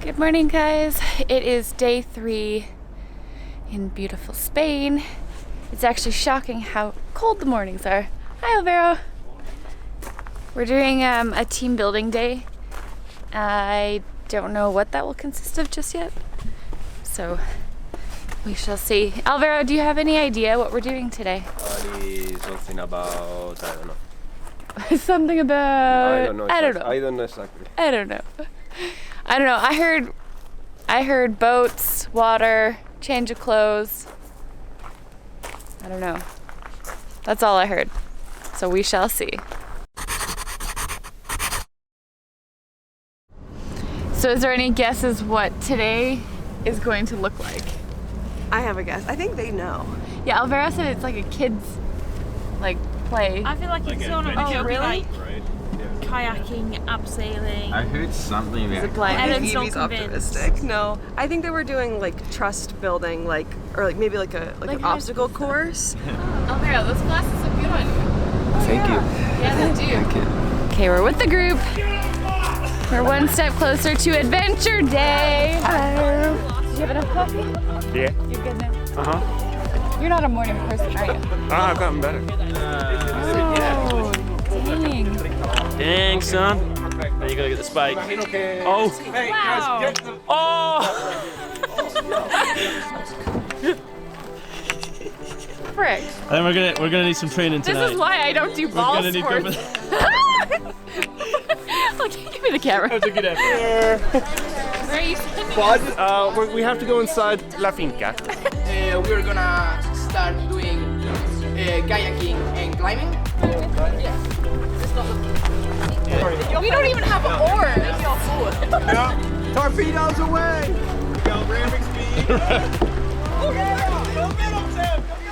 Good morning, guys. It is day 3 in beautiful Spain. It's actually shocking how cold the mornings are. Hi, Alvaro. We're doing a team building day. I don't know what that will consist of just yet, so we shall see. Alvaro, do you have any idea what we're doing today? Something about, I don't know. Something about... I don't know. I don't know. I don't know exactly. I don't know. I heard boats, water, change of clothes. I don't know. That's all I heard. So we shall see. So is there any guesses what today is going to look like? I have a guess. I think they know. Yeah, Alvaro said it's like a kid's play. I feel like it's on a really? Kayaking, abseiling. I heard something about Evie's optimistic. No, I think they were doing like trust building, or maybe like an obstacle course. Alvaro, those glasses look good on you. Thank you. Yeah, they do. Thank you. Okay, we're with the group. We're one step closer to Adventure Day. Hello. Did you have enough coffee? Yeah. You're good now? Uh-huh. You're not a morning person, are you? I've gotten better. Oh, dang. Dang, son. Now you gotta get the spike. Oh. Wow. Oh. Frick. I think we're gonna need some training tonight. This is why I don't do ball We're gonna need sports. Okay, give me the camera. That was a good effort. Where are you sitting? We have to go inside La Finca. We're gonna start doing kayaking and climbing. We don't even have oars. Yeah. Torpedoes away! Go ramming speed.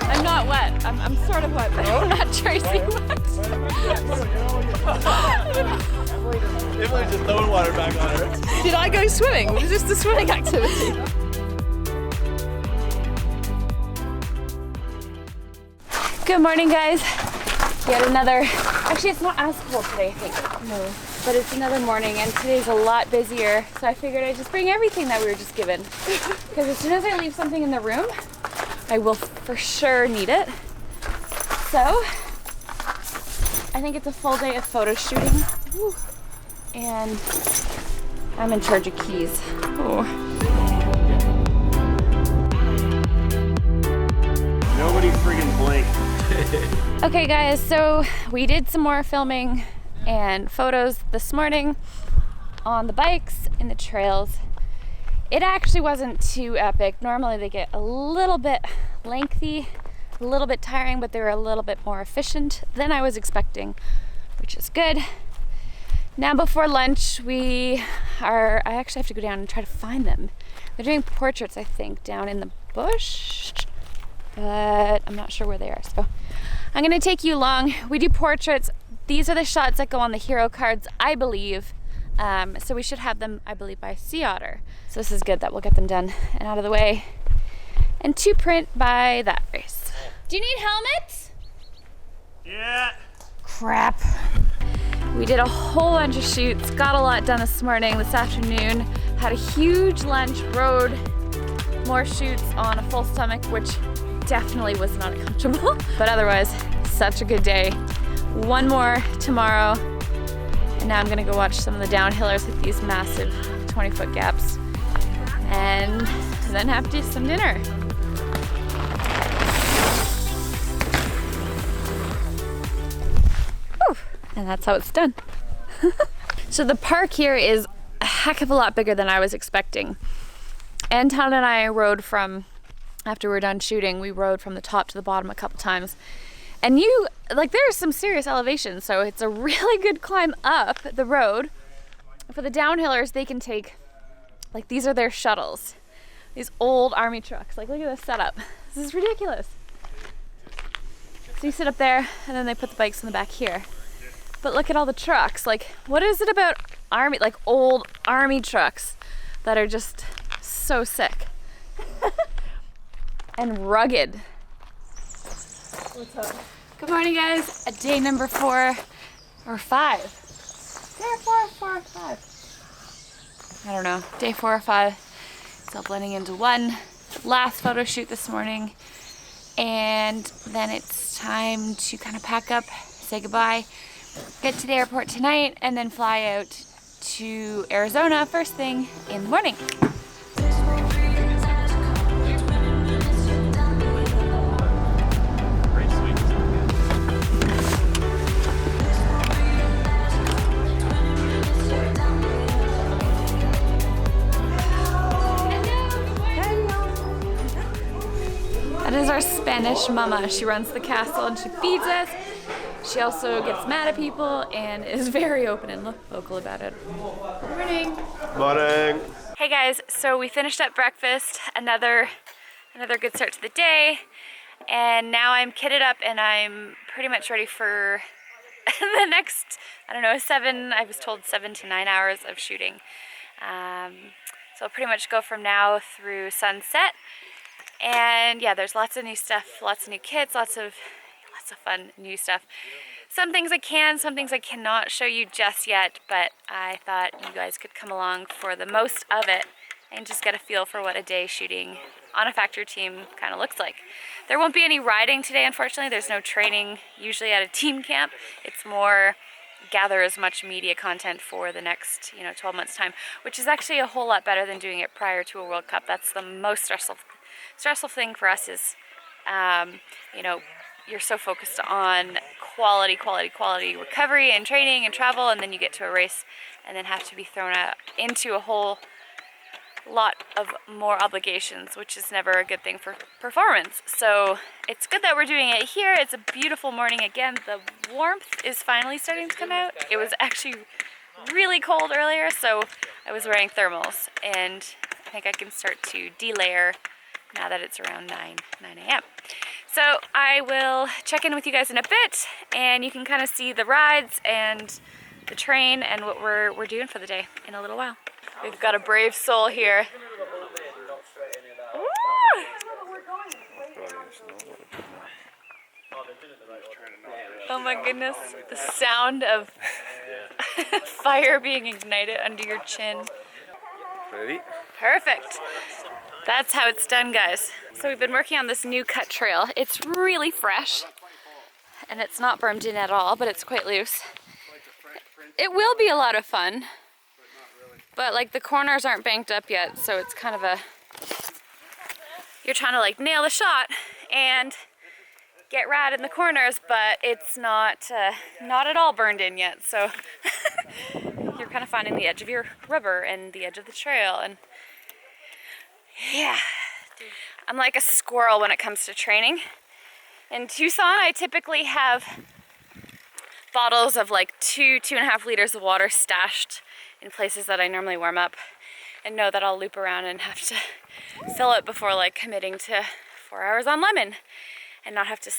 I'm not wet. I'm sort of wet, but I'm not Tracy wet. Everyone's just throwing water back on her. Did I go swimming? Was this the swimming activity? Good morning, guys. Yet another, actually it's not as cold today, I think. No. But it's another morning and today's a lot busier. So I figured I'd just bring everything that we were just given. Because as soon as I leave something in the room, I will for sure need it. So I think it's a full day of photo shooting. Woo. And I'm in charge of keys. Oh. Nobody friggin' blinked. Okay guys, so we did some more filming and photos this morning on the bikes in the trails. It actually wasn't too epic. Normally they get a little bit lengthy, a little bit tiring, but they were a little bit more efficient than I was expecting, which is good. Now before lunch, I actually have to go down and try to find them. They're doing portraits, I think, down in the bush, but I'm not sure where they are. So I'm gonna take you along. We do portraits. These are the shots that go on the hero cards, I believe. So we should have them, I believe, by Sea Otter. So this is good that we'll get them done and out of the way. And to print by that race. Do you need helmets? Yeah. Crap. We did a whole bunch of shoots, got a lot done this morning, this afternoon. Had a huge lunch, rode more shoots on a full stomach, which definitely was not comfortable. But otherwise, such a good day. One more tomorrow. And now I'm gonna go watch some of the downhillers hit these massive 20-foot gaps. And then have to do some dinner. Whew. And that's how it's done. So the park here is a heck of a lot bigger than I was expecting. Anton and I rode after we were done shooting, we rode from the top to the bottom a couple times. And there's some serious elevation, so it's a really good climb up the road. For the downhillers, they can take, these are their shuttles. These old army trucks. Look at this setup. This is ridiculous. So you sit up there, and then they put the bikes in the back here. But look at all the trucks. What is it about old army trucks that are just so sick? And rugged. What's up? Good morning, guys. Day number 4 or 5. Day 4 or 5. I don't know, day 4 or 5. It's all blending into one. Last photo shoot this morning. And then it's time to kind of pack up, say goodbye, get to the airport tonight, and then fly out to Arizona first thing in the morning. That is our Spanish mama. She runs the castle and she feeds us. She also gets mad at people and is very open and vocal about it. Morning. Morning. Hey guys, so we finished up breakfast. Another good start to the day. And now I'm kitted up and I'm pretty much ready for the next, I don't know, I was told 7 to 9 hours of shooting. So I'll pretty much go from now through sunset. And yeah, there's lots of new stuff, lots of new kits, lots of fun new stuff. Some things I can, some things I cannot show you just yet, but I thought you guys could come along for the most of it and just get a feel for what a day shooting on a factory team kind of looks like. There won't be any riding today, unfortunately. There's no training usually at a team camp. It's more gather as much media content for the next 12 months time, which is actually a whole lot better than doing it prior to a World Cup. That's the most stressful thing for us is you're so focused on quality recovery and training and travel, and then you get to a race and then have to be thrown out into a whole lot of more obligations, which is never a good thing for performance. So it's good that we're doing it here. It's a beautiful morning again. The warmth is finally starting to come out. It was actually really cold earlier, so I was wearing thermals, and I think I can start to delayer now that it's around 9 a.m. So I will check in with you guys in a bit, and you can kind of see the rides and the train and what we're doing for the day in a little while. We've got a brave soul here. Woo! Oh my goodness, the sound of fire being ignited under your chin. Ready? Perfect. That's how it's done, guys. So we've been working on this new cut trail. It's really fresh and it's not bermed in at all, but it's quite loose. It will be a lot of fun, but like the corners aren't banked up yet, so it's kind of you're trying to like nail the shot and get rad in the corners, but it's not at all burned in yet. So you're kind of finding the edge of your rubber and the edge of the trail, and yeah, I'm like a squirrel when it comes to training. In Tucson, I typically have bottles of like 2.5 liters of water stashed in places that I normally warm up, and know that I'll loop around and have to fill it before like committing to 4 hours on lemon and not have to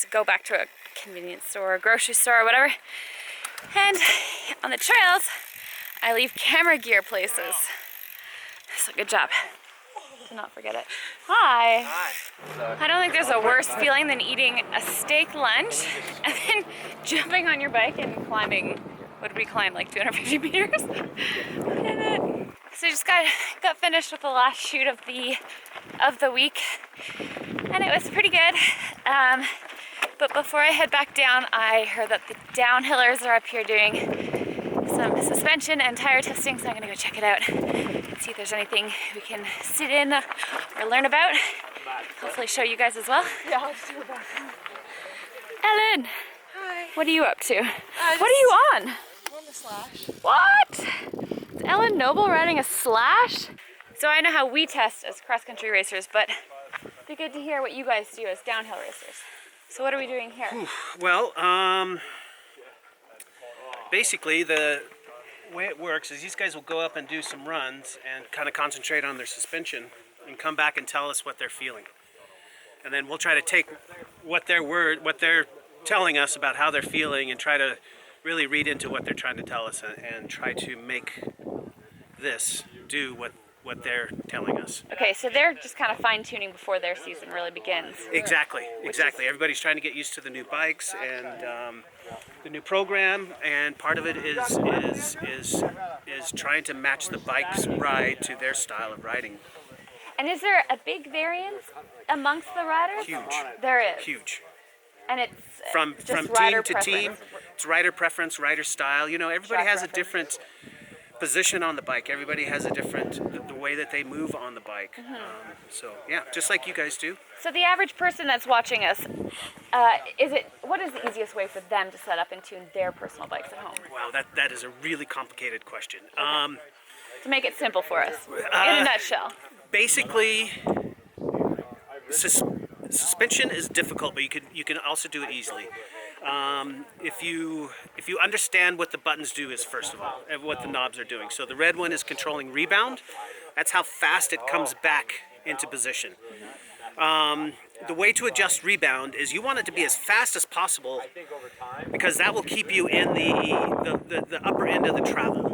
go back to a convenience store or grocery store or whatever. And on the trails, I leave camera gear places. So good job. To not forget it. Hi. Hi. I don't think there's a worse feeling than eating a steak lunch and then jumping on your bike and climbing. What did we climb? Like 250 meters? Look at it. So just got finished with the last shoot of the week, and it was pretty good. But before I head back down, I heard that the downhillers are up here doing some suspension and tire testing, so I'm gonna go check it out and see if there's anything we can sit in or learn about. Hopefully show you guys as well. Yeah, I'll just do it back. Ellen! Hi. What are you up to? What are you on? I'm on the Slash. What? Is Ellen Noble riding a Slash? So I know how we test as cross-country racers, but it'd be good to hear what you guys do as downhill racers. So what are we doing here? Well, basically the way it works is these guys will go up and do some runs and kind of concentrate on their suspension and come back and tell us what they're feeling. And then we'll try to take what they're telling us about how they're feeling and try to really read into what they're trying to tell us and try to make this do what they're telling us. Okay, so they're just kind of fine-tuning before their season really begins. Exactly. Everybody's trying to get used to the new bikes, and the new program, and part of it is trying to match the bike's ride to their style of riding. And is there a big variance amongst the riders? Huge. There is. Huge. And it's From just team rider to preference. team, it's rider preference, rider style. You know, everybody Track has a reference. different position on the bike. Everybody has a different the way that they move on the bike. So yeah, just like you guys do. So the average person that's watching us, what is the easiest way for them to set up and tune their personal bikes at home? Wow, that is a really complicated question. To make it simple for us, in a nutshell. Basically, suspension is difficult, but you can also do it easily. If you understand what the buttons do is first of all, and what the knobs are doing. So the red one is controlling rebound. That's how fast it comes back into position. The way to adjust rebound is you want it to be as fast as possible, because that will keep you in the upper end of the travel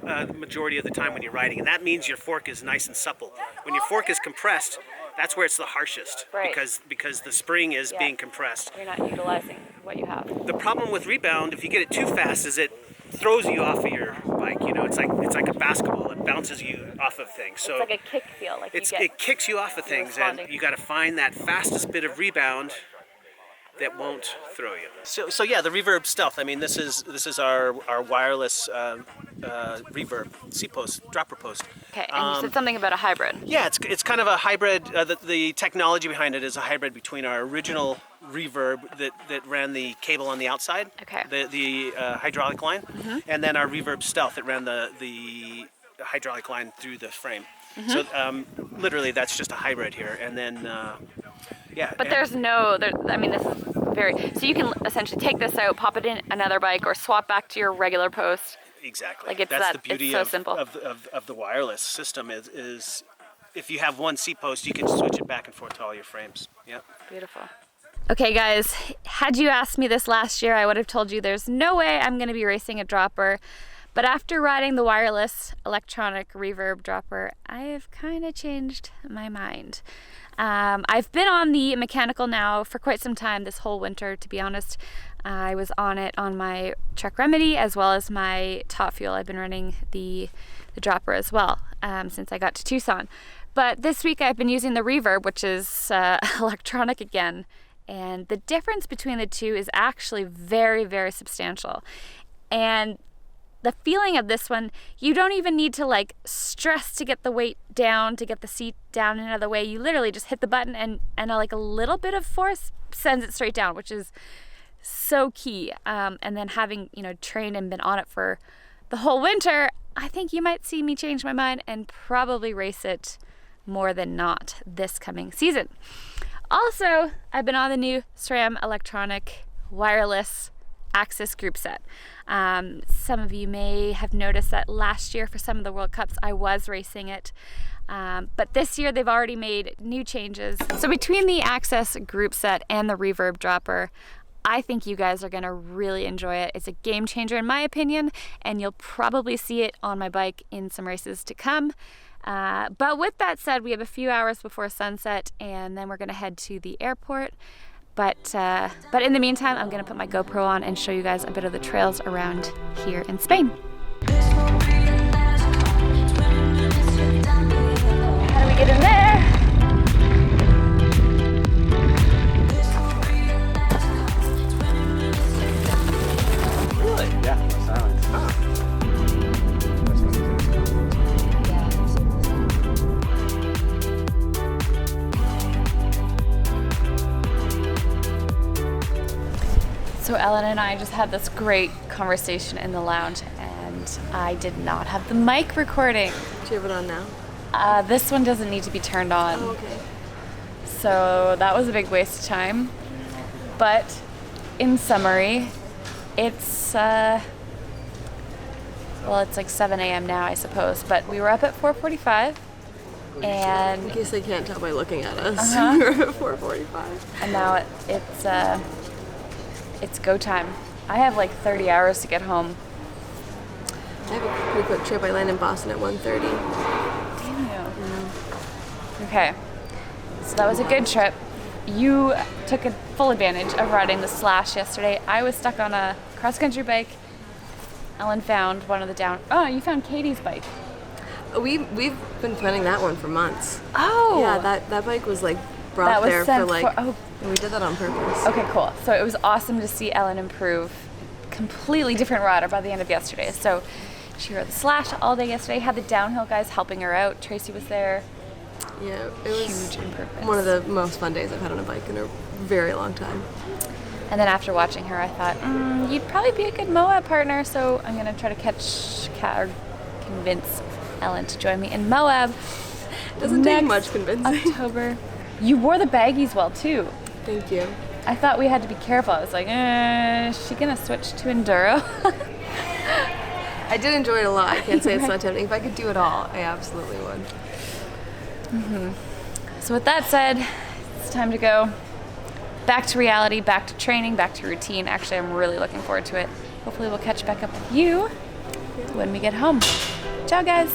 the majority of the time when you're riding, and that means your fork is nice and supple. When your fork is compressed, that's where it's the harshest, Right. because the spring is being compressed. You're not utilizing what you have. The problem with rebound, if you get it too fast, is it throws you off of your bike. You know, it's like a basketball. It bounces you off of things. So It's like a kick feel, like it kicks you off of things, and responding. you got to find that fastest bit of rebound that won't throw you. So yeah, the Reverb Stealth. I mean, this is our wireless reverb seat post, dropper post. Okay, and you said something about a hybrid. Yeah, it's kind of a hybrid. The technology behind it is a hybrid between our original reverb that ran the cable on the outside, Okay. the hydraulic line, and then our Reverb Stealth that ran the hydraulic line through the frame. So literally, that's just a hybrid here, and then yeah. But there's no, I mean, this is so you can essentially take this out, pop it in another bike, or swap back to your regular post. Exactly. Like, it's That's that- the beauty it's so simple. of the wireless system is if you have one seat post, you can switch it back and forth to all your frames. Yeah. Beautiful. Okay guys, had you asked me this last year, I would have told you there's no way I'm gonna be racing a dropper. But after riding the wireless electronic reverb dropper, I have kind of changed my mind. I've been on the mechanical now for quite some time, this whole winter, to be honest. I was on it on my Trek Remedy as well as my Top Fuel. I've been running the dropper as well since I got to Tucson. But this week I've been using the reverb, which is electronic again. And the difference between the two is actually very, very substantial. And the feeling of this one, you don't even need to like stress to get the weight down, to get the seat down and out of the way. You literally just hit the button and like a little bit of force sends it straight down, which is so key. And then having, trained and been on it for the whole winter, I think you might see me change my mind and probably race it more than not this coming season. Also, I've been on the new SRAM electronic wireless Axis group set. Some of you may have noticed that last year for some of the World Cups I was racing it, but this year they've already made new changes. So between the Axis group set and the reverb dropper, I think you guys are going to really enjoy it. It's a game changer in my opinion, and you'll probably see it on my bike in some races to come. But with that said, we have a few hours before sunset, and then we're going to head to the airport. But in the meantime, I'm going to put my GoPro on and show you guys a bit of the trails around here in Spain. How do we get in there? Really? Yeah, silence. So Ellen and I just had this great conversation in the lounge, and I did not have the mic recording. Do you have it on now? This one doesn't need to be turned on. Oh, okay. So that was a big waste of time. But in summary, it's well, it's like 7 a.m. now, I suppose. But we were up at 4:45, In and case they can't tell by looking at us, we're at 4:45. now it's go time. I have like 30 hours to get home. I have a pretty quick trip. I land in Boston at 1:30. Damn you. Okay. So that was a good trip. you took a full advantage of riding the Slash yesterday. I was stuck on a cross-country bike. Ellen found one of the down. Oh, you found Katie's bike. We've been planning that one for months. Oh. Yeah, that bike was like That brought was there sent for like. for- oh. We did that on purpose. Okay, cool. So it was awesome to see Ellen improve. Completely different rider by the end of yesterday. So she rode the Slash all day yesterday. Had the downhill guys helping her out. Tracy was there. Yeah, it was Huge improvements. one of the most fun days I've had on a bike in a very long time. And then after watching her, I thought, you'd probably be a good Moab partner. So I'm gonna try to convince Ellen to join me in Moab. Doesn't take next much convincing. October. You wore the baggies well too. Thank you. I thought we had to be careful. I was like, is she gonna switch to enduro? I did enjoy it a lot. I can't say it's not tempting. If I could do it all, I absolutely would. So with that said, it's time to go back to reality, back to training, back to routine. Actually, I'm really looking forward to it. Hopefully we'll catch back up with you when we get home. Ciao, guys.